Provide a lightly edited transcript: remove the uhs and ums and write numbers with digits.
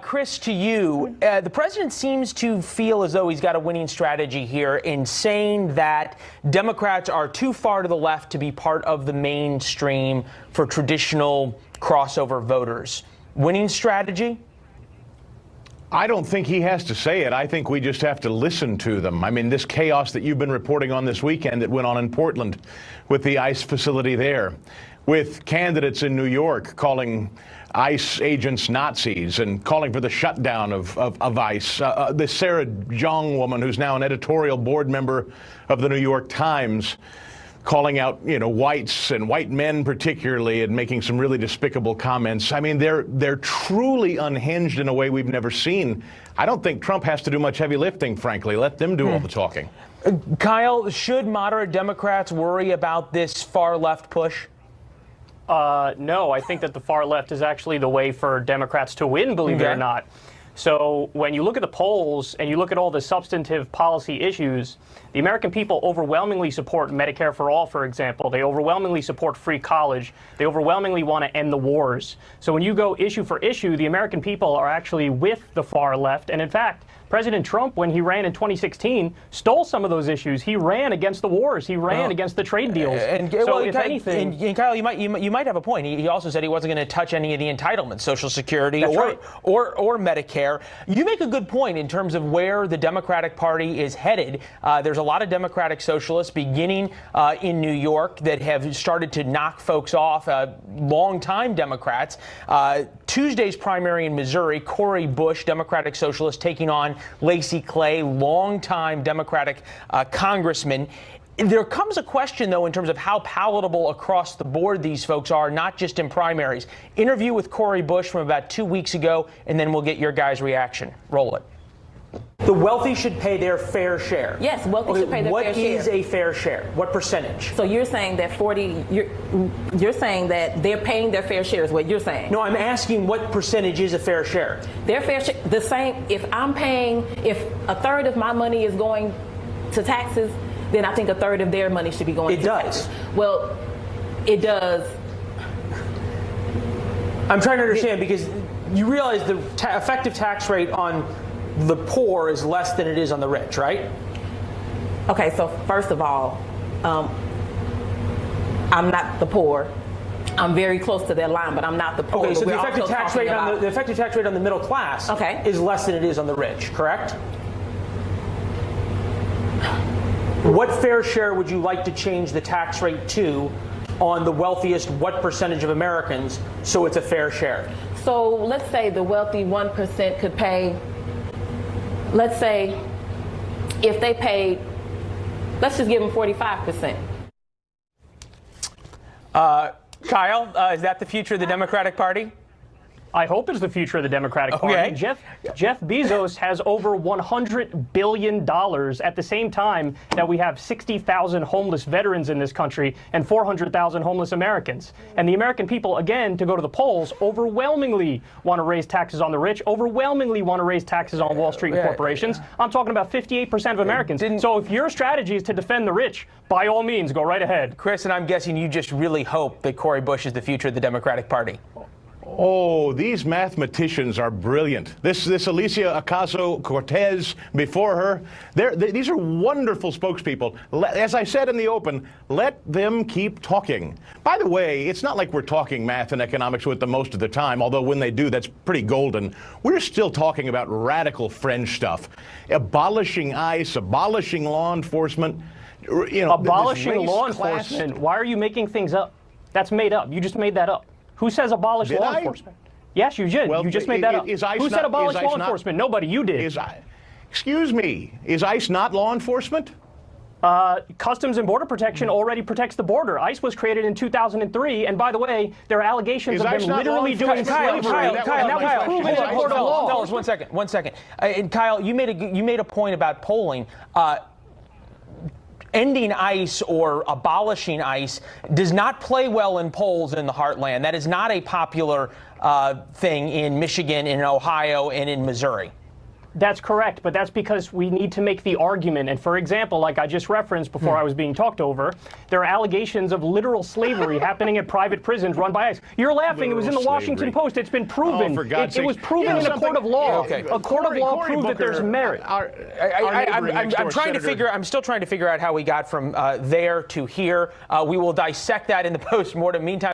Chris, to you, the president seems to feel as though he's got a winning strategy here in saying that Democrats are too far to the left to be part of the mainstream for traditional crossover voters. Winning strategy? I don't think he has to say it. I think we just have to listen to them. I mean, this chaos that you've been reporting on this weekend that went on in Portland with the ICE facility there, with candidates in New York calling ICE agents Nazis and calling for the shutdown of ICE. This Sarah Jong woman, who's now an editorial board member of the New York Times, calling out, whites and white men particularly, and making some really despicable comments. I mean, they're truly unhinged in a way we've never seen. I don't think Trump has to do much heavy lifting, frankly. Let them do all the talking. Kyle, should moderate Democrats worry about this far left push? No, I think that the far left is actually the way for Democrats to win, believe it or not. So when you look at the polls and you look at all the substantive policy issues, the American people overwhelmingly support Medicare for all, for example. They overwhelmingly support free college. They overwhelmingly want to end the wars. So when you go issue for issue, the American people are actually with the far left. And in fact, President Trump, when he ran in 2016, stole some of those issues. He ran against the wars. He ran against the trade deals. And Kyle, you might have a point. He also said he wasn't going to touch any of the entitlements, Social Security or Medicare. You make a good point in terms of where the Democratic Party is headed. There's a lot of Democratic socialists beginning in New York that have started to knock folks off, longtime Democrats. Tuesday's primary in Missouri, Cori Bush, Democratic socialist, taking on Lacey Clay, longtime Democratic congressman. There comes a question, though, in terms of how palatable across the board these folks are, not just in primaries. Interview with Cori Bush from about 2 weeks ago, and then we'll get your guys' reaction. Roll it. The wealthy should pay their fair share. Yes, wealthy should pay their fair share. What is a fair share? What percentage? So you're saying that you're saying that they're paying their fair share is what you're saying? No, I'm asking what percentage is a fair share? Their fair share, the same, if a third of my money is going to taxes, then I think a third of their money should be going to taxes. It does. Well, it does. I'm trying to understand because you realize the effective tax rate on the poor is less than it is on the rich, right? Okay, so first of all, I'm not the poor. I'm very close to that line, but I'm not the poor. Okay, so the effective tax rate on the middle class is less than it is on the rich, correct? What fair share would you like to change the tax rate to on the wealthiest, what percentage of Americans, so it's a fair share? So let's say the wealthy 1% could pay, let's say if they paid, let's just give them 45%. Kyle, is that the future of the Democratic Party? I hope it's the future of the Democratic Party. Jeff Bezos has over $100 billion at the same time that we have 60,000 homeless veterans in this country and 400,000 homeless Americans. And the American people, again, to go to the polls, overwhelmingly want to raise taxes on the rich, overwhelmingly want to raise taxes on Wall Street and corporations. I'm talking about 58% of Americans. So if your strategy is to defend the rich, by all means, go right ahead. Chris, and I'm guessing you just really hope that Cori Bush is the future of the Democratic Party. Oh, these mathematicians are brilliant. This Alicia Ocasio-Cortez before her, these are wonderful spokespeople. As I said in the open, let them keep talking. By the way, it's not like we're talking math and economics with them most of the time, although when they do, that's pretty golden. We're still talking about radical fringe stuff. Abolishing ICE, abolishing law enforcement. Abolishing law enforcement? Why are you making things up? That's made up. You just made that up. Who says abolish law enforcement? Yes, you did. Well, you just made that up. Who said abolish law enforcement? Nobody. You did. Excuse me. Is ICE not law enforcement? Customs and Border Protection already protects the border. ICE was created in 2003, and by the way, there are allegations of them literally doing slavery. Fellas, one second. And Kyle, you made a point about polling. Ending ICE or abolishing ICE does not play well in polls in the heartland. That is not a popular thing in Michigan, in Ohio, and in Missouri. That's correct, but that's because we need to make the argument. And for example, like I just referenced before I was being talked over, there are allegations of literal slavery happening at private prisons run by ICE. You're laughing. It was in the Washington Post. It's been proven. Oh, for God's sake. It was proven in a court of law. Okay. A court of law proved that there's merit. I'm still trying to figure out how we got from there to here. We will dissect that in the post-mortem. Meantime.